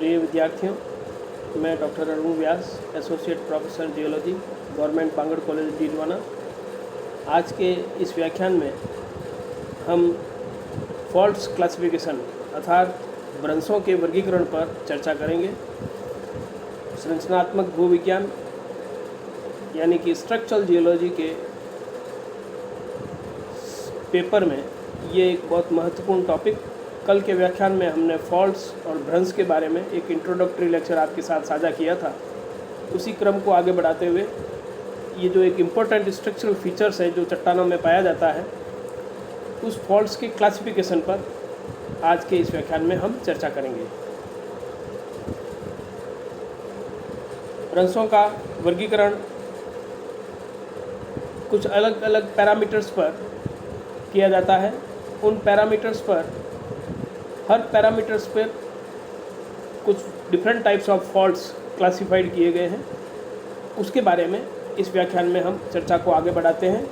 प्रिय विद्यार्थियों, मैं doctor Arun Vyas, associate professor geology, government Bangur college Didwana. आज के इस व्याख्यान में हम फॉल्ट्स क्लासिफिकेशन अर्थात भ्रंशों के वर्गीकरण पर चर्चा करेंगे। संरचनात्मक भूविज्ञान यानी कि स्ट्रक्चरल जियोलॉजी के पेपर में ये एक बहुत महत्वपूर्ण टॉपिक। कल के व्याख्यान में हमने फॉल्ट्स और भ्रंश के बारे में एक इंट्रोडक्टरी लेक्चर आपके साथ साझा किया था। उसी क्रम को आगे बढ़ाते हुए ये जो एक इम्पोर्टेंट स्ट्रक्चरल फीचर्स है जो चट्टानों में पाया जाता है, उस फॉल्ट्स के क्लासिफिकेशन पर आज के इस व्याख्यान में हम चर्चा करेंगे। भ्रंशों का वर्गीकरण कुछ अलग अलग पैरामीटर्स पर किया जाता है। उन पैरामीटर्स पर हर पैरामीटर्स पर कुछ different types of faults classified किए गए हैं। उसके बारे में इस व्याख्यान में हम चर्चा को आगे बढ़ाते हैं।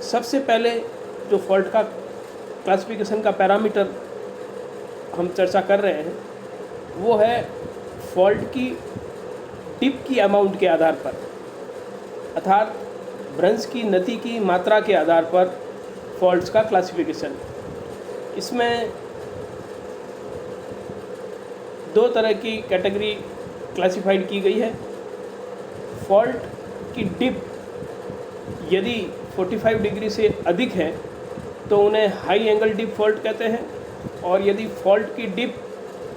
सबसे पहले जो फॉल्ट का क्लासिफिकेशन का पैरामीटर हम चर्चा कर रहे हैं वो है फॉल्ट की टिप की अमाउंट के आधार पर, अर्थात भ्रंश की नति की मात्रा के आधार पर फॉल्ट्स का क्लासिफिकेशन। इसमें दो तरह की कैटेगरी क्लासिफाइड की गई है। फॉल्ट की डिप यदि 45 डिग्री से अधिक है तो उन्हें हाई एंगल डिप फॉल्ट कहते हैं, और यदि फॉल्ट की डिप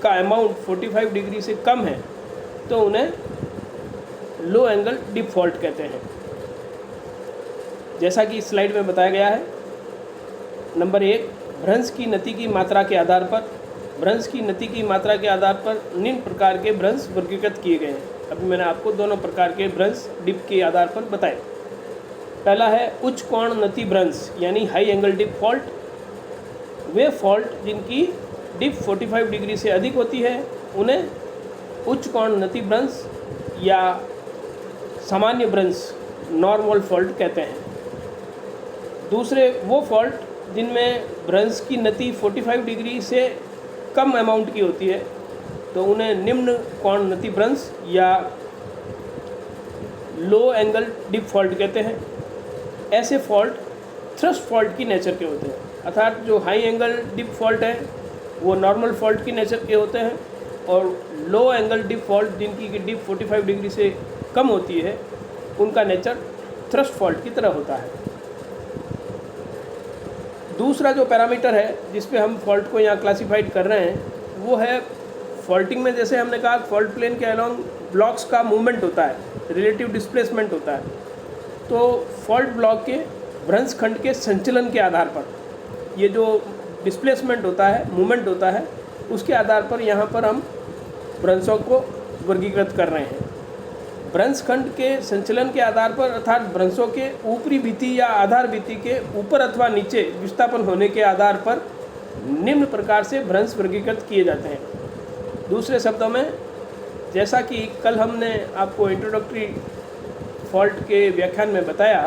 का अमाउंट 45 डिग्री से कम है तो उन्हें लो एंगल डिप फॉल्ट कहते हैं। जैसा कि इस स्लाइड में बताया गया है, नंबर 1, भ्रंश की नति की मात्रा के आधार पर। भ्रंश की नति की मात्रा के आधार पर निम्न प्रकार के भ्रंश वर्गीकृत किए गए हैं। अभी मैंने आपको दोनों प्रकार के भ्रंश डिप के आधार पर बताए। पहला है उच्च कोण नति भ्रंश यानी हाई एंगल डिप फॉल्ट। वे फॉल्ट जिनकी डिप 45 डिग्री से अधिक होती है उन्हें उच्च कोण नति भ्रंश या सामान्य भ्रंश नॉर्मल फॉल्ट कहते हैं। दूसरे वो फॉल्ट जिनमें भ्रंश की नति 45 डिग्री से कम अमाउंट की होती है तो उन्हें निम्न कोण नति भ्रंश या लो एंगल डिप फॉल्ट कहते हैं। ऐसे फॉल्ट थ्रस्ट फॉल्ट की नेचर के होते हैं, अर्थात जो हाई एंगल डिप फॉल्ट है वो नॉर्मल फॉल्ट की नेचर के होते हैं, और लो एंगल डिप फॉल्ट जिनकी डिप 45 डिग्री से कम होती है उनका नेचर थ्रस्ट फॉल्ट की तरह होता है। दूसरा जो पैरामीटर है जिस पे हम फॉल्ट को यहाँ क्लासिफाइड कर रहे हैं वो है फॉल्टिंग में, जैसे हमने कहा फॉल्ट प्लेन के अलोंग ब्लॉक्स का मूवमेंट होता है, रिलेटिव डिस्प्लेसमेंट होता है। तो फॉल्ट ब्लॉक के भ्रंश खंड के संचलन के आधार पर ये जो डिस्प्लेसमेंट होता है, मूवमेंट होता है, उसके आधार पर यहाँ पर हम भ्रंशों को वर्गीकृत कर रहे हैं। भ्रंश खंड के संचलन के आधार पर अर्थात भ्रंशों के ऊपरी भित्ति या आधार भित्ति के ऊपर अथवा नीचे विस्थापन होने के आधार पर निम्न प्रकार से भ्रंश वर्गीकृत किए जाते हैं। दूसरे शब्दों में, जैसा कि कल हमने आपको इंट्रोडक्टरी फॉल्ट के व्याख्यान में बताया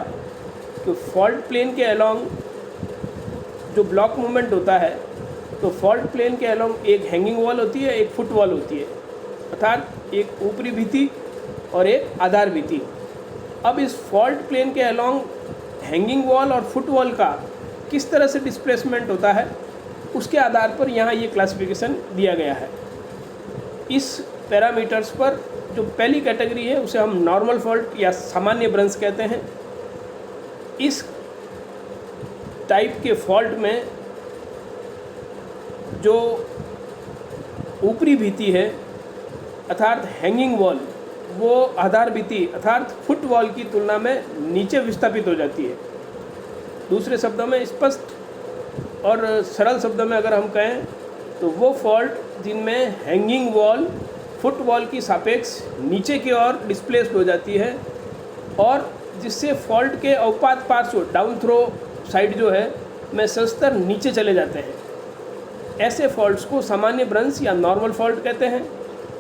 कि फॉल्ट प्लेन के अलोंग जो ब्लॉक मूवमेंट होता है तो फॉल्ट प्लेन के अलोंग एक हैंगिंग वॉल होती है, एक फुट वॉल होती है, अर्थात एक ऊपरी भित्ति और एक आधार भित्ति। अब इस फॉल्ट प्लेन के अलोंग हैंगिंग वॉल और फुट वॉल का किस तरह से डिस्प्लेसमेंट होता है उसके आधार पर यहाँ ये क्लासिफिकेशन दिया गया है। इस पैरामीटर्स पर जो पहली कैटेगरी है उसे हम नॉर्मल फॉल्ट या सामान्य भ्रंश कहते हैं। इस टाइप के फॉल्ट में जो ऊपरी भित्ति है अर्थात हैंगिंग वॉल वो आधार भित्ति अर्थात फुट वॉल की तुलना में नीचे विस्थापित हो जाती है। दूसरे शब्दों में, स्पष्ट और सरल शब्दों में अगर हम कहें तो वो फॉल्ट जिनमें हैंगिंग वॉल फुट वॉल की सापेक्ष नीचे की ओर डिस्प्लेस्ड हो जाती है और जिससे फॉल्ट के अवपात पार्श्व डाउन थ्रो साइड जो है में सस्तर नीचे चले जाते हैं। ऐसे फॉल्ट्स को सामान्य भ्रंश या नॉर्मल फॉल्ट कहते हैं,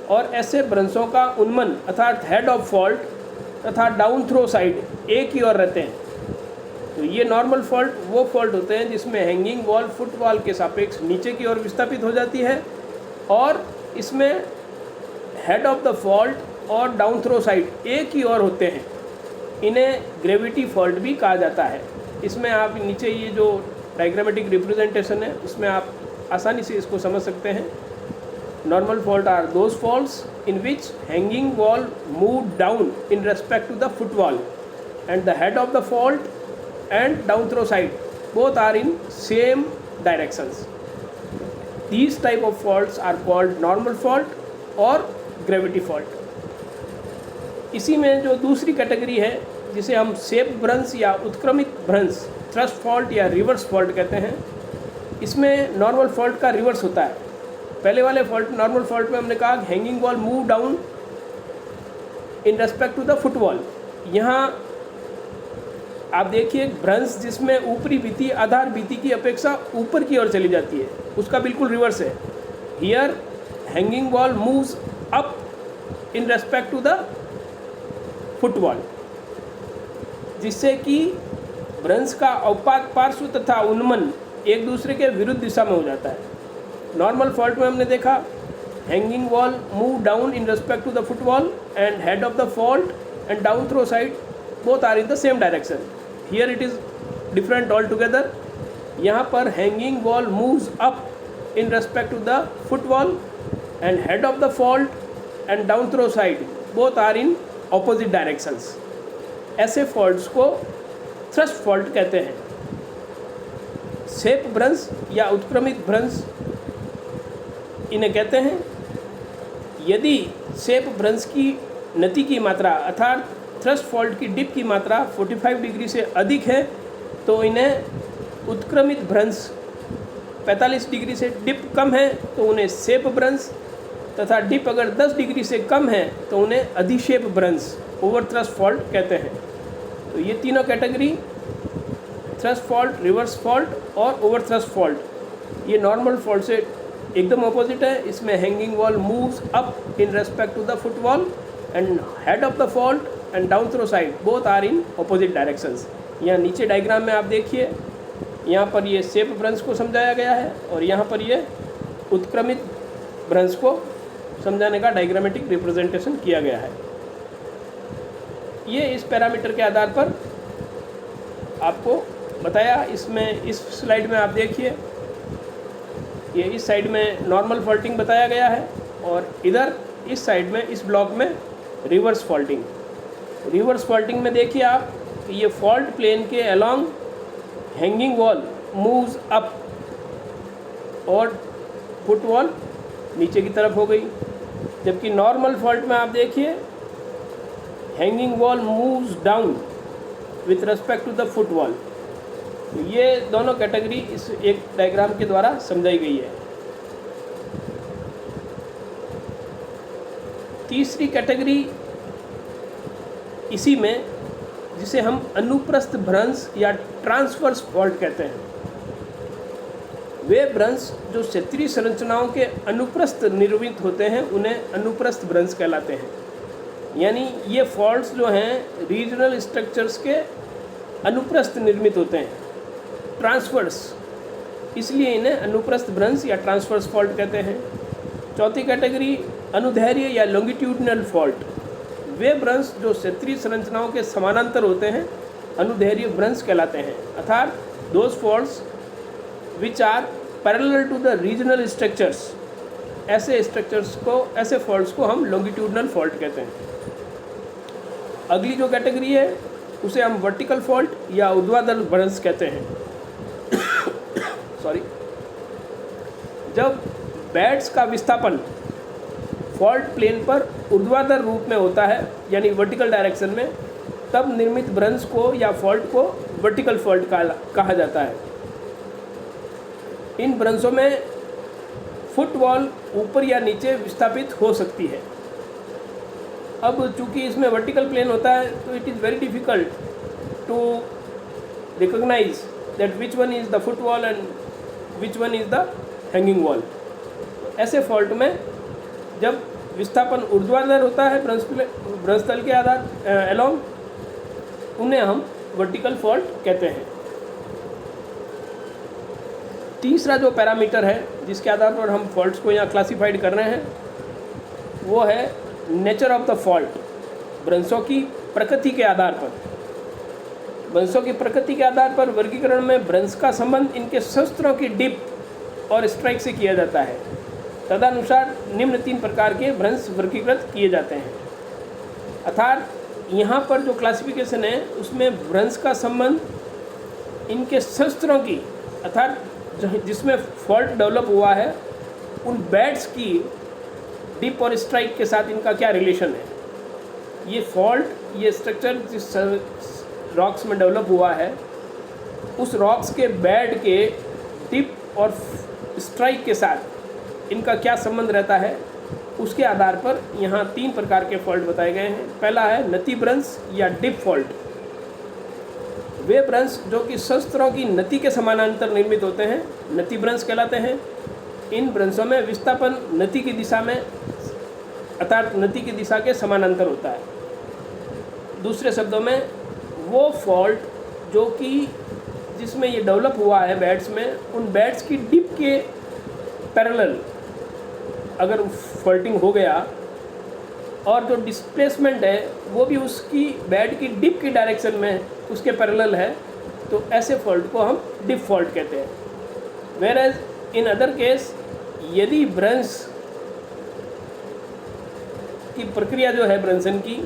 और ऐसे भ्रंशों का उन्मन अर्थात हेड ऑफ फॉल्ट तथा डाउन थ्रो साइड एक ही ओर रहते हैं। तो ये नॉर्मल फॉल्ट वो फॉल्ट होते हैं जिसमें हैंगिंग वॉल फुट वॉल के सापेक्ष नीचे की ओर विस्थापित हो जाती है और इसमें हेड ऑफ द फॉल्ट और डाउन थ्रो साइड एक ही और होते हैं। इन्हें ग्रेविटी फॉल्ट भी कहा जाता है। इसमें आप नीचे ये जो डायग्रामेटिक रिप्रेजेंटेशन है उसमें आप आसानी से इसको समझ सकते हैं। Normal fault are those faults in which hanging wall move down in respect to the foot wall and the head of the fault and down throw side both are in same directions. These type of faults are called normal fault और gravity fault। इसी में जो दूसरी category है जिसे हम shape भ्रंश या उत्क्रमित भ्रंश, थ्रस्ट फॉल्ट या रिवर्स फॉल्ट कहते हैं, इसमें नॉर्मल फॉल्ट का रिवर्स होता है। पहले वाले फॉल्ट नॉर्मल फॉल्ट में हमने कहा hanging wall move down in respect to the foot wall. यहाँ आप देखिए भ्रंश जिसमें ऊपरी भित्ति आधार भित्ति की अपेक्षा ऊपर की ओर चली जाती है, उसका बिल्कुल रिवर्स है। Here hanging wall moves up in respect to the foot wall, जिससे कि भ्रंश का अवपात पार्श्व तथा उन्मन एक दूसरे के विरुद्ध दिशा में हो जाता है। नॉर्मल फॉल्ट में हमने देखा hanging wall move down in respect to the foot wall and head of the fault and down throw side both are in the same direction. Here it is different altogether. यहाँ पर hanging wall moves up in respect to the foot wall and head of the fault and down throw side both are in opposite directions. ऐसे faults को thrust fault कहते हैं। Shape भ्रंश या उत्क्रमित भ्रंश इन्हें कहते हैं। यदि शेप भ्रंश की नति की मात्रा अर्थात थ्रस्ट फॉल्ट की डिप की मात्रा 45 डिग्री से अधिक है तो इन्हें उत्क्रमित भ्रंश, 45 डिग्री से डिप कम है तो उन्हें शेप भ्रंश, तथा डिप अगर 10 डिग्री से कम है तो उन्हें अधिशेप भ्रंश, ओवर थ्रस्ट फॉल्ट कहते हैं। तो ये तीनों category thrust fault, reverse fault और ओवर थ्रस्ट फॉल्ट, ये नॉर्मल फॉल्ट से एकदम ऑपोजिट है। इसमें hanging wall moves up in respect to the foot wall and head of the fault and down throw side both are in opposite directions. यहाँ नीचे diagram में आप देखिए, यहाँ पर ये शेप भ्रंश को समझाया गया है और यहाँ पर ये उत्क्रमित भ्रंश को समझाने का डायग्रामेटिक रिप्रेजेंटेशन किया गया है। ये इस पैरामीटर के आधार पर आपको बताया। इसमें इस स्लाइड में आप देखिए, ये इस साइड में नॉर्मल फॉल्टिंग बताया गया है और इधर इस साइड में इस ब्लॉक में रिवर्स फॉल्टिंग। रिवर्स फॉल्टिंग में देखिए आप कि ये फॉल्ट प्लेन के along hanging wall moves up और फुट वॉल नीचे की तरफ हो गई। जबकि नॉर्मल फॉल्ट में आप देखिए hanging wall moves down with respect to the foot wall. ये दोनों कैटेगरी इस एक डायग्राम के द्वारा समझाई गई है। तीसरी कैटेगरी इसी में, जिसे हम अनुप्रस्थ भ्रंश या ट्रांसवर्स फॉल्ट कहते हैं। वे भ्रंश जो क्षेत्रीय संरचनाओं के अनुप्रस्थ निर्मित होते हैं उन्हें अनुप्रस्थ भ्रंश कहलाते हैं। यानी ये फॉल्ट्स जो हैं रीजनल स्ट्रक्चर्स के अनुप्रस्थ निर्मित होते हैं, ट्रांसवर्स, इसलिए इन्हें अनुप्रस्थ भ्रंश या ट्रांसवर्स फॉल्ट कहते हैं। चौथी कैटेगरी अनुदैर्घ्य या लॉन्गिट्यूडिनल फॉल्ट। वे भ्रंश जो क्षेत्रीय संरचनाओं के समानांतर होते हैं अनुदैर्घ्य भ्रंश कहलाते हैं, अर्थात those faults which are parallel to the regional structures. ऐसे स्ट्रक्चर्स को, ऐसे फॉल्ट्स को हम लॉन्गिट्यूडिनल फॉल्ट कहते हैं। अगली जो कैटेगरी है उसे हम वर्टिकल फॉल्ट या ऊर्ध्वाधर भ्रंश कहते हैं। सॉरी, जब बेड्स का विस्थापन फॉल्ट प्लेन पर ऊर्ध्वाधर रूप में होता है यानी वर्टिकल डायरेक्शन में, तब निर्मित भ्रंश को या फॉल्ट को वर्टिकल फॉल्ट कहा जाता है। इन भ्रंशों में फुट वॉल ऊपर या नीचे विस्थापित हो सकती है। अब चूंकि इसमें वर्टिकल प्लेन होता है तो it is very difficult to recognise that which one is the foot wall and which one is the hanging wall. ऐसे फॉल्ट में जब विस्थापन ऊर्ध्वाधर होता है भ्रंश तल के आधार अलोंग, उन्हें हम वर्टिकल फॉल्ट कहते हैं। तीसरा जो पैरामीटर है जिसके आधार पर हम फॉल्ट्स को यहाँ क्लासीफाइड कर रहे हैं वो है नेचर ऑफ द फॉल्ट। ब्रंशों की प्रकृति के आधार पर, ब्रंशों की प्रकृति के आधार पर वर्गीकरण में ब्रंश का संबंध इनके शस्त्रों की डिप और स्ट्राइक से किया जाता है। तदनुसार निम्न 3 प्रकार के ब्रंश वर्गीकृत किए जाते हैं। अर्थात यहाँ पर जो क्लासिफिकेशन है उसमें ब्रंश का संबंध इनके शस्त्रों की, अर्थात जिसमें फॉल्ट डेवलप हुआ है उन बैट्स की डिप और स्ट्राइक के साथ इनका क्या रिलेशन है। ये फॉल्ट, ये स्ट्रक्चर जिस रॉक्स में डेवलप हुआ है उस रॉक्स के बेड के डिप और स्ट्राइक के साथ इनका क्या संबंध रहता है, उसके आधार पर यहाँ 3 प्रकार के फॉल्ट बताए गए हैं। पहला है नति ब्रंश या डिप फॉल्ट। वे ब्रंश जो कि शस्त्रों की नति के समानांतर निर्मित होते हैं नति ब्रंश कहलाते हैं। इन ब्रंशों में विस्थापन नति की दिशा में, अर्थात नति की दिशा के समानांतर होता है। दूसरे शब्दों में वो फॉल्ट जो कि जिसमें ये डेवलप हुआ है बैट्स में, उन बैट्स की डिप के पैरेलल अगर फॉल्टिंग हो गया और जो डिस्प्लेसमेंट है वो भी उसकी बैट की डिप की डायरेक्शन में उसके पैरेलल है, तो ऐसे फॉल्ट को हम डिप फॉल्ट कहते हैं। Whereas in other case यदि ब्रंश की प्रक्रिया जो है ब्रंशन की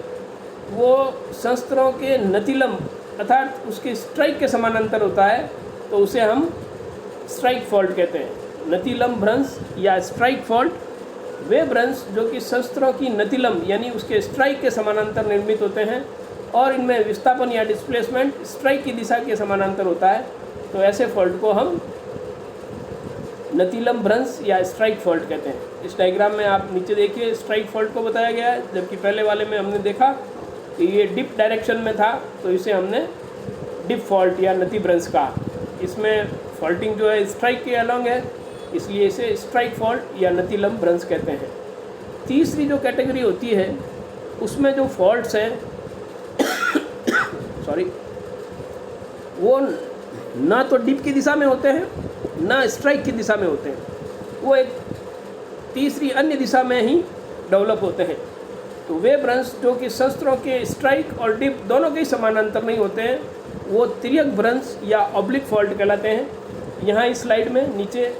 वो शस्त्रों के नतिलम अर्थात उसके स्ट्राइक के समानांतर होता है तो उसे हम स्ट्राइक फॉल्ट कहते हैं। नतिलम ब्रंश या स्ट्राइक फॉल्ट वे ब्रंश जो कि शस्त्रों की नतिलम यानी उसके स्ट्राइक के समानांतर निर्मित होते हैं और इनमें विस्थापन या डिस्प्लेसमेंट स्ट्राइक की दिशा के समानांतर होता है, तो ऐसे फॉल्ट को हम नतिलम ब्रंश या स्ट्राइक फॉल्ट कहते हैं। इस डायग्राम में आप नीचे देखिए स्ट्राइक फॉल्ट को बताया गया है, जबकि पहले वाले में हमने देखा कि ये डिप डायरेक्शन में था तो इसे हमने डिप फॉल्ट या नति ब्रंश कहा। इसमें फॉल्टिंग जो है स्ट्राइक के अलॉन्ग है, इसलिए इसे स्ट्राइक फॉल्ट या नतिलम ब्रंश कहते हैं। तीसरी जो कैटेगरी होती है उसमें जो फॉल्ट्स हैं वो ना तो डिप की दिशा में होते हैं ना स्ट्राइक की दिशा में होते हैं, वो एक तीसरी अन्य दिशा में ही डेवलप होते हैं। तो वे ब्रंश जो कि शस्त्रों के स्ट्राइक और डिप दोनों के समानांतर नहीं होते हैं वो तिर्यक ब्रंश या ऑब्लिक फॉल्ट कहलाते हैं। यहाँ इस स्लाइड में नीचे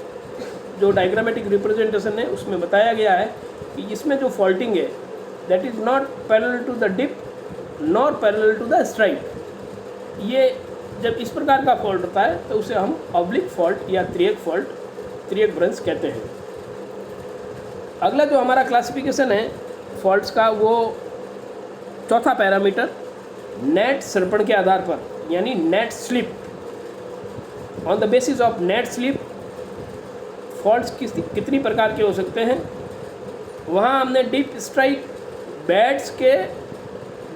जो डायग्रामेटिक रिप्रेजेंटेशन है उसमें बताया गया है कि इसमें जो फॉल्टिंग है that is not parallel to the dip nor parallel to the strike. ये जब इस प्रकार का फॉल्ट होता है तो उसे हम ऑब्लिक फॉल्ट या तिर्यक ब्रंश कहते हैं। अगला जो हमारा क्लासिफिकेशन है फॉल्ट्स का वो चौथा पैरामीटर नेट सर्पण के आधार पर यानी net slip. On the basis of net slip faults कितनी प्रकार के हो सकते हैं, वहाँ हमने डिप स्ट्राइक बैट्स के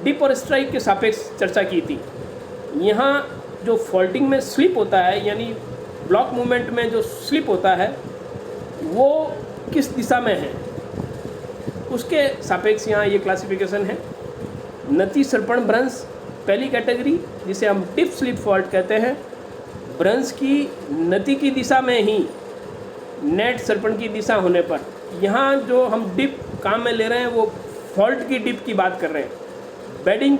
डिप और स्ट्राइक के सापेक्ष चर्चा की थी। यहाँ जो फॉल्टिंग में स्लिप होता है यानी ब्लॉक मूवमेंट में जो स्लिप होता है वो किस दिशा में है उसके सापेक्ष यहाँ ये क्लासिफिकेशन है। नति सर्पण ब्रंश पहली कैटेगरी जिसे हम डिप स्लिप फॉल्ट कहते हैं। ब्रंश की नति की दिशा में ही नेट सर्पण की दिशा होने पर, यहाँ जो हम डिप काम में ले रहे हैं वो फॉल्ट की डिप की बात कर रहे हैं, बेडिंग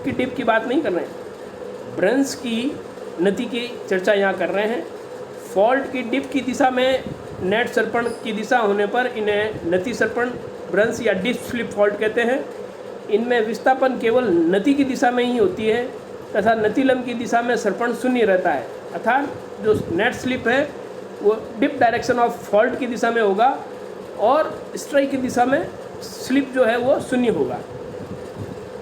की डिप की बात नहीं कर रहे हैं। ब्रंश की नति की चर्चा यहाँ कर रहे हैं। फॉल्ट की डिप की दिशा में नेट सर्पण की दिशा होने पर इन्हें नति सर्पण ब्रंश या डिप स्लिप फॉल्ट कहते हैं। इनमें विस्थापन केवल नति की दिशा में ही होती है तथा नतिलम की दिशा में सर्पण शून्य रहता है, अर्थात जो नेट स्लिप है वो डिप डायरेक्शन ऑफ फॉल्ट की दिशा में होगा और स्ट्राइक की दिशा में स्लिप जो है वो शून्य होगा।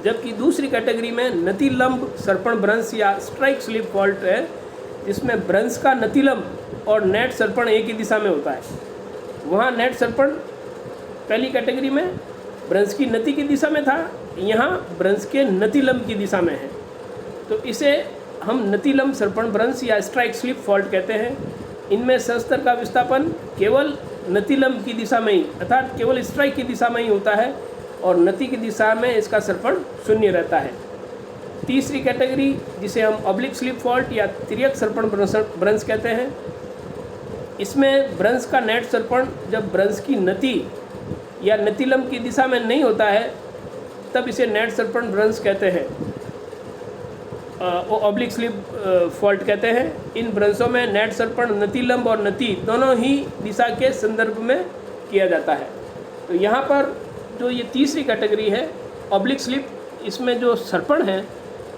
जबकि दूसरी कैटेगरी में नतिलंब सर्पण ब्रंश या स्ट्राइक स्लिप फॉल्ट है जिसमें ब्रंश का नतिलंब और नेट सर्पण एक ही दिशा में होता है। वहाँ नेट सर्पण पहली कैटेगरी में ब्रंश की नति की दिशा में था, यहाँ ब्रंश के नतिलंब की दिशा में है, तो इसे हम नतिलंब सर्पण ब्रंश या स्ट्राइक स्लिप फॉल्ट कहते हैं। इनमें शस्त्र का विस्थापन केवल नतिलंब की दिशा में ही अर्थात केवल स्ट्राइक की दिशा में ही होता है और नति की दिशा में इसका सर्पण शून्य रहता है। तीसरी कैटेगरी जिसे हम ऑब्लिक स्लिप फॉल्ट या तिर्यक सर्पण ब्रंश कहते हैं, इसमें भ्रंश का नेट सर्पण जब भ्रंश की नति या नतिलंब की दिशा में नहीं होता है तब इसे नेट सर्पण भ्रंश कहते हैं, ऑब्लिक स्लिप फॉल्ट कहते हैं। इन भ्रंशों में नेट सर्पण नतिलंब और नति दोनों ही दिशा के संदर्भ में किया जाता है। तो यहाँ पर जो ये तीसरी कैटेगरी है ऑब्लिक स्लिप, इसमें जो सर्पण है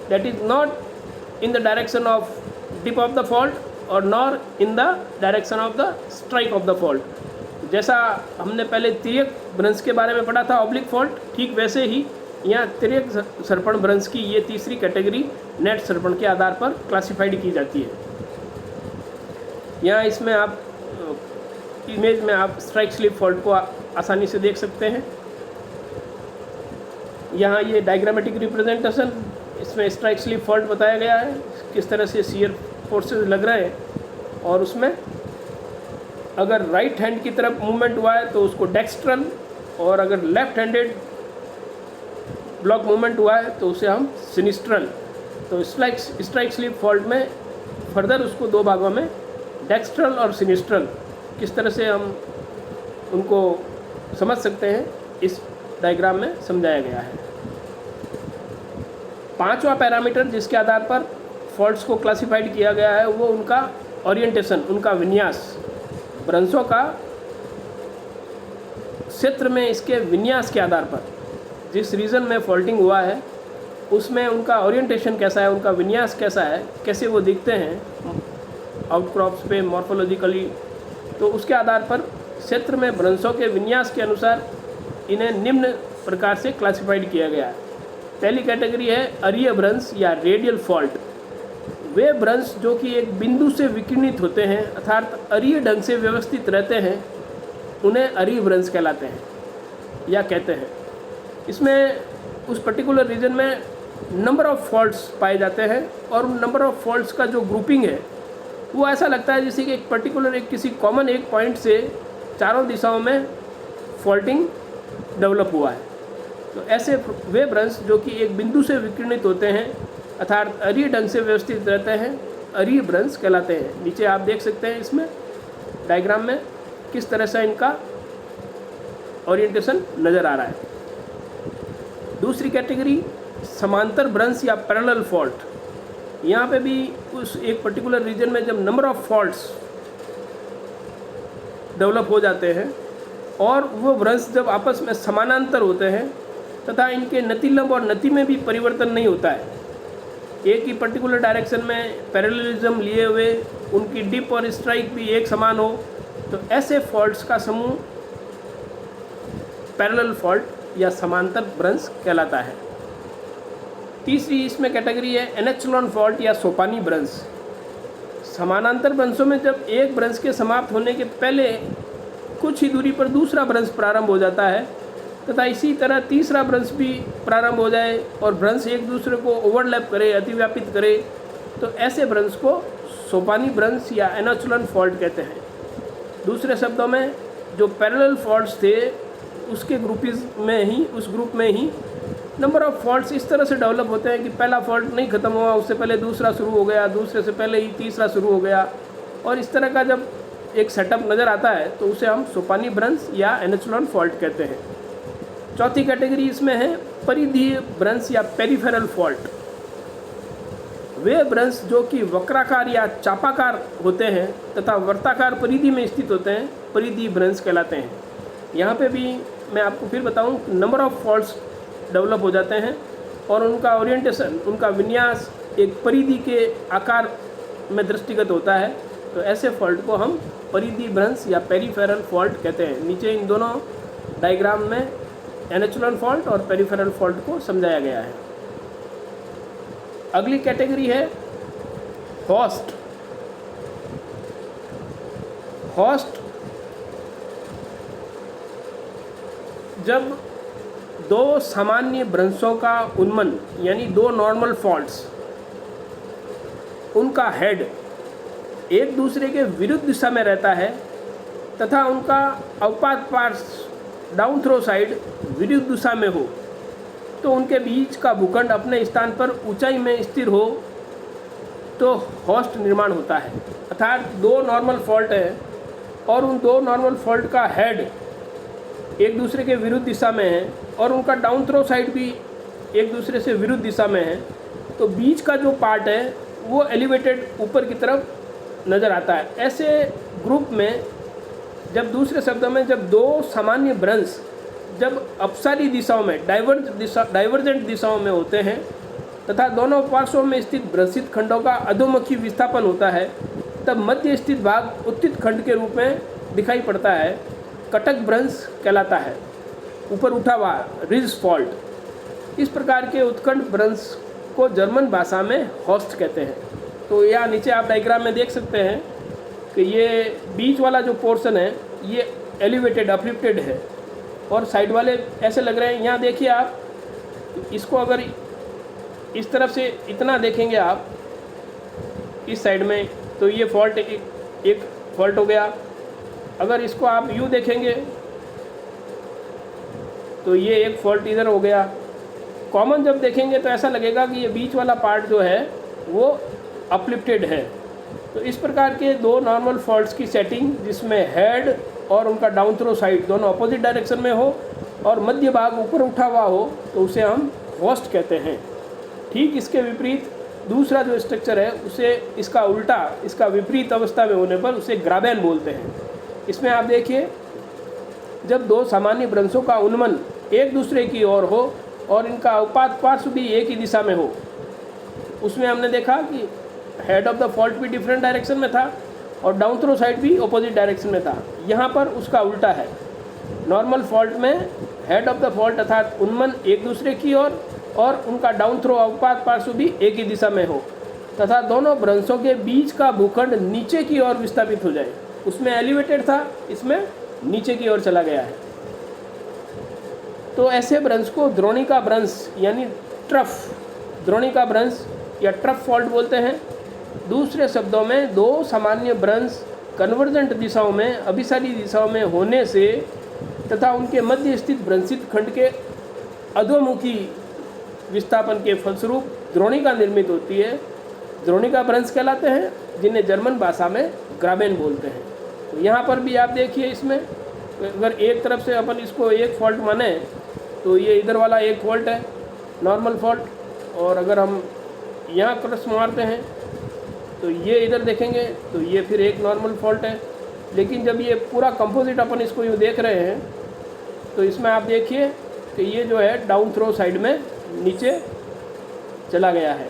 that is not in the direction of dip of the fault और nor in the direction of the strike of the fault. जैसा हमने पहले तिर्यक भ्रंश के बारे में पढ़ा था ऑब्लिक फॉल्ट, ठीक वैसे ही यहाँ तिर्यक सर्पण भ्रंश की ये तीसरी कैटेगरी नेट सर्पण के आधार पर क्लासिफाइड की जाती है। यहाँ इसमें आप इमेज में आप स्ट्राइक स्लिप फॉल्ट को आसानी से देख सकते हैं। यहाँ ये डायग्रामेटिक रिप्रेजेंटेशन, इसमें स्ट्राइक स्लिप फॉल्ट बताया गया है, किस तरह से शियर फोर्सेस लग रहे हैं और उसमें अगर राइट हैंड की तरफ मूवमेंट हुआ है तो उसको डेक्स्ट्रल, और अगर लेफ्ट हैंडेड ब्लॉक मूवमेंट हुआ है तो उसे हम सिनिस्ट्रल। तो स्ट्राइक स्लिप फॉल्ट में फर्दर उसको दो भागों में डेक्स्ट्रल और सिनिस्ट्रल किस तरह से हम उनको समझ सकते हैं इस डायग्राम में समझाया गया है। पांचवा पैरामीटर जिसके आधार पर फॉल्ट्स को क्लासिफाइड किया गया है वो उनका ओरिएंटेशन, उनका विन्यास। भ्रंशों का क्षेत्र में इसके विन्यास के आधार पर जिस रीजन में फॉल्टिंग हुआ है उसमें उनका ओरिएंटेशन कैसा है, उनका विन्यास कैसा है, कैसे वो दिखते हैं आउटक्रॉप्स पे मॉर्फोलॉजिकली, तो उसके आधार पर क्षेत्र में भ्रंशों के विन्यास के अनुसार इन्हें निम्न प्रकार से क्लासिफाइड किया गया है। पहली कैटेगरी है अरीय भ्रंश या रेडियल फॉल्ट। वे भ्रंश जो कि एक बिंदु से विकिरणित होते हैं अर्थात अरीय ढंग से व्यवस्थित रहते हैं उन्हें अरीय भ्रंश कहलाते हैं या कहते हैं। इसमें उस पर्टिकुलर रीजन में नंबर ऑफ फॉल्ट्स पाए जाते हैं और उन नंबर ऑफ फॉल्ट्स का जो ग्रुपिंग है वो ऐसा लगता है जैसे कि एक पर्टिकुलर एक किसी कॉमन एक पॉइंट से चारों दिशाओं में फॉल्टिंग डेवलप हुआ है। तो ऐसे वे भ्रंश जो कि एक बिंदु से विकिरणित होते हैं अर्थात अरीय ढंग से व्यवस्थित रहते हैं अरीय भ्रंश कहलाते हैं। नीचे आप देख सकते हैं इसमें डायग्राम में किस तरह से इनका ओरिएंटेशन नज़र आ रहा है। दूसरी कैटेगरी समांतर भ्रंश या पैरेलल फॉल्ट। यहाँ पे भी उस एक पर्टिकुलर रीजन में जब नंबर ऑफ फॉल्ट्स डेवलप हो जाते हैं और वो भ्रंश जब आपस में समानांतर होते हैं तथा इनके नतिलंब और नति में भी परिवर्तन नहीं होता है, एक ही पर्टिकुलर डायरेक्शन में पैरेललिज्म लिए हुए उनकी डिप और स्ट्राइक भी एक समान हो, तो ऐसे फॉल्ट्स का समूह पैरेलल फॉल्ट या समांतर भ्रंश कहलाता है। तीसरी इसमें कैटेगरी है एनेचुलॉन फॉल्ट या सोपानी भ्रंश। समानांतर भ्रंशों में जब एक भ्रंश के समाप्त होने के पहले कुछ ही दूरी पर दूसरा भ्रंश प्रारंभ हो जाता है तथा इसी तरह तीसरा भ्रंश भी प्रारंभ हो जाए और भ्रंश एक दूसरे को ओवरलैप करे, अतिव्यापित करे, तो ऐसे भ्रंश को सोपानी भ्रंश या एनेचुलॉन फॉल्ट कहते हैं। दूसरे शब्दों में जो पैरेलल फॉल्ट्स थे उसके उस ग्रुप में ही नंबर ऑफ फॉल्ट्स इस तरह से डेवलप होते हैं कि पहला फॉल्ट नहीं ख़त्म हुआ उससे पहले दूसरा शुरू हो गया, दूसरे से पहले ही तीसरा शुरू हो गया, और इस तरह का जब एक सेटअप नज़र आता है तो उसे हम सोपानी भ्रंश या एनेचुलॉन फॉल्ट कहते हैं। चौथी कैटेगरी इसमें है परिधीय भ्रंश या पेरिफेरल फॉल्ट। वे भ्रंश जो कि वक्राकार या चापाकार होते हैं तथा वर्ताकार परिधि में स्थित होते हैं परिधीय भ्रंश कहलाते हैं। यहाँ पे भी मैं आपको फिर बताऊँ नंबर ऑफ फॉल्ट्स डेवलप हो जाते हैं और उनका ओरिएंटेशन, उनका विन्यास एक परिधि के आकार में दृष्टिगत होता है, तो ऐसे फॉल्ट को हम परिधीय भ्रंश या पेरिफेरल फॉल्ट कहते हैं। नीचे इन दोनों डायग्राम में एनेचुलॉन फॉल्ट और पेरिफेरल फॉल्ट को समझाया गया है। अगली कैटेगरी है होस्ट। होस्ट जब दो सामान्य भ्रंशों का उन्मन यानी दो नॉर्मल फॉल्ट्स, उनका हेड एक दूसरे के विरुद्ध दिशा में रहता है तथा उनका अवपात पार्श्व डाउन थ्रो साइड विरुद्ध दिशा में हो, तो उनके बीच का भूखंड अपने स्थान पर ऊंचाई में स्थिर हो तो होस्ट निर्माण होता है। अर्थात दो नॉर्मल फॉल्ट है और उन दो नॉर्मल फॉल्ट का हेड एक दूसरे के विरुद्ध दिशा में है और उनका डाउन थ्रो साइड भी एक दूसरे से विरुद्ध दिशा में है, तो बीच का जो पार्ट है वो एलिवेटेड ऊपर की तरफ नज़र आता है। ऐसे ग्रुप में जब दूसरे शब्दों में जब दो सामान्य भ्रंश जब अपसारी दिशाओं में डाइवर्जेंट दिशाओं में होते हैं तथा दोनों पार्श्वों में स्थित भ्रंशित खंडों का अधोमुखी विस्थापन होता है, तब मध्य स्थित भाग उत्थित खंड के रूप में दिखाई पड़ता है, कटक भ्रंश कहलाता है, ऊपर उठा हुआ रिज फॉल्ट। इस प्रकार के उत्कंठ भ्रंश को जर्मन भाषा में हॉस्ट कहते हैं। तो यहाँ नीचे आप डायग्राम में देख सकते हैं कि ये बीच वाला जो पोर्शन है ये एलिवेटेड अपलिफ्टेड है और साइड वाले ऐसे लग रहे हैं। यहाँ देखिए आप, इसको अगर इस तरफ से इतना देखेंगे आप इस साइड में, तो ये फॉल्ट एक फॉल्ट हो गया। अगर इसको आप यूँ देखेंगे तो ये एक फॉल्ट इधर हो गया। कॉमन जब देखेंगे तो ऐसा लगेगा कि ये बीच वाला पार्ट जो है वो अपलिफ्टेड है। तो इस प्रकार के दो नॉर्मल फॉल्ट्स की सेटिंग जिसमें हेड और उनका डाउन थ्रो साइड दोनों अपोजिट डायरेक्शन में हो और मध्य भाग ऊपर उठा हुआ हो तो उसे हम होस्ट कहते हैं। ठीक इसके विपरीत दूसरा जो स्ट्रक्चर है उसे इसका उल्टा, इसका विपरीत अवस्था में होने पर उसे ग्राबेन बोलते हैं। इसमें आप देखिए, जब दो सामान्य भ्रंशों का उन्मन एक दूसरे की ओर हो और इनका अवपात पार्श्व भी एक ही दिशा में हो, उसमें हमने देखा कि हेड ऑफ द फॉल्ट भी डिफरेंट डायरेक्शन में था और डाउन थ्रो साइड भी अपोजिट डायरेक्शन में था। यहाँ पर उसका उल्टा है। नॉर्मल फॉल्ट में हेड ऑफ द फॉल्ट अर्थात उन्मन एक दूसरे की ओर और उनका डाउन थ्रो अवपात पार्श्व भी एक ही दिशा में हो तथा दोनों भ्रंशों के बीच का भूखंड नीचे की ओर विस्थापित हो जाए। उसमें एलिवेटेड था, इसमें नीचे की ओर चला गया है। तो ऐसे भ्रंश को द्रोणिका भ्रंश यानी ट्रफ, द्रोणिका भ्रंश या ट्रफ फॉल्ट बोलते हैं। दूसरे शब्दों में दो सामान्य भ्रंश कन्वर्जेंट दिशाओं में अभिसारी दिशाओं में होने से तथा उनके मध्य स्थित भ्रंशित खंड के अधोमुखी विस्थापन के फलस्वरूप द्रोणिका निर्मित होती है, द्रोणिका भ्रंश कहलाते हैं, जिन्हें जर्मन भाषा में ग्राबेन बोलते हैं। तो यहाँ पर भी आप देखिए, इसमें अगर एक तरफ से अपन इसको एक फॉल्ट माने तो ये इधर वाला एक फॉल्ट है नॉर्मल फॉल्ट, और अगर हम यहाँ क्रॉस मारते हैं तो ये इधर देखेंगे तो ये फिर एक नॉर्मल फॉल्ट है। लेकिन जब ये पूरा कंपोजिट अपन इसको यूँ देख रहे हैं तो इसमें आप देखिए कि ये जो है डाउन थ्रो साइड में नीचे चला गया है।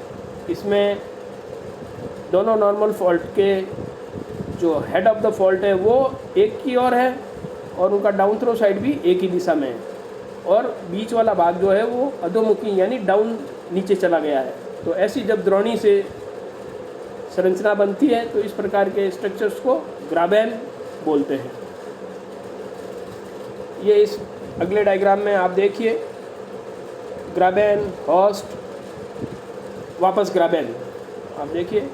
इसमें दोनों नॉर्मल फॉल्ट के जो हेड ऑफ द फॉल्ट है वो एक की ओर है और उनका डाउन थ्रो साइड भी एक ही दिशा में है और बीच वाला भाग जो है वो अधोमुखी यानी डाउन नीचे चला गया है। तो ऐसी जब द्रोणी से संरचना बनती है तो इस प्रकार के स्ट्रक्चर्स को ग्राबेन बोलते हैं। ये इस अगले डायग्राम में आप देखिए, ग्राबेन, होस्ट, वापस ग्राबेन। आप देखिए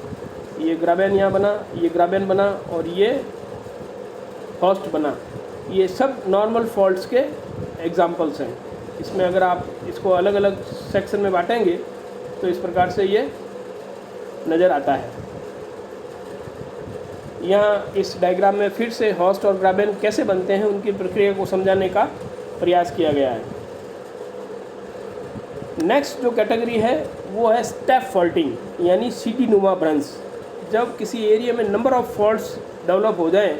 ये ग्राबेन यहाँ बना, ये ग्राबेन बना और ये होस्ट बना। ये सब नॉर्मल फॉल्ट्स के एग्जाम्पल्स हैं। इसमें अगर आप इसको अलग अलग सेक्शन में बांटेंगे तो इस प्रकार से ये नज़र आता है। यहाँ इस डायग्राम में फिर से होस्ट और ग्राबेन कैसे बनते हैं उनकी प्रक्रिया को समझाने का प्रयास किया गया है। नेक्स्ट जो कैटेगरी है वो है स्टेप फॉल्टिंग यानी सीढ़ी नुमा भ्रंश। जब किसी एरिया में नंबर ऑफ फॉल्ट्स डेवलप हो जाएं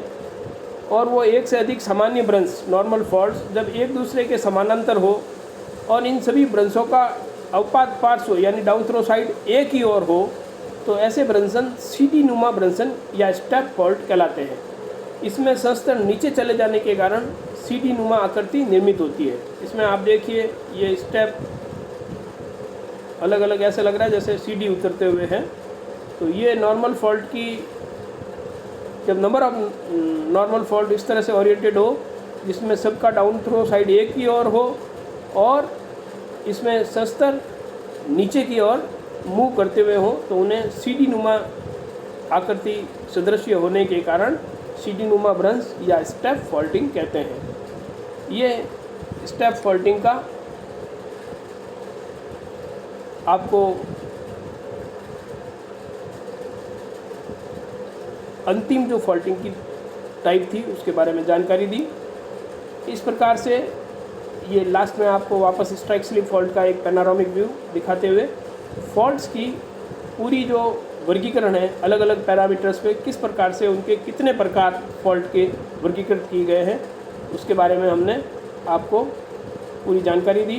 और वो एक से अधिक सामान्य भ्रंश नॉर्मल फॉल्ट्स जब एक दूसरे के समानांतर हो और इन सभी भ्रंशों का अवपात पार्श्व यानी डाउन थ्रो साइड एक ही ओर हो, तो ऐसे भ्रंशन सीढ़ी नुमा भ्रंशन या स्टेप फॉल्ट कहलाते हैं। इसमें संस्तर नीचे चले जाने के कारण सीढ़ी नुमा आकृति निर्मित होती है। इसमें आप देखिए ये स्टेप अलग अलग ऐसे लग रहा है जैसे सीढ़ी उतरते हुए हैं। तो ये नॉर्मल फॉल्ट की जब नंबर ऑफ नॉर्मल फॉल्ट इस तरह से ओरिएंटेड हो जिसमें सबका डाउन थ्रो साइड एक की ओर हो और इसमें संस्तर नीचे की ओर मूव करते हुए हो, तो उन्हें सीढ़ी नुमा आकृति सदृश्य होने के कारण सीढ़ी नुमा भ्रंश या स्टेप फॉल्टिंग कहते हैं। ये स्टेप फॉल्टिंग का आपको अंतिम जो फॉल्टिंग की टाइप थी उसके बारे में जानकारी दी। इस प्रकार से ये लास्ट में आपको वापस स्ट्राइक स्लिप फॉल्ट का एक पैनारोमिक व्यू दिखाते हुए फॉल्ट्स की पूरी जो वर्गीकरण है अलग अलग पैरामीटर्स पे किस प्रकार से उनके कितने प्रकार फॉल्ट के वर्गीकृत किए गए हैं उसके बारे में हमने आपको पूरी जानकारी दी।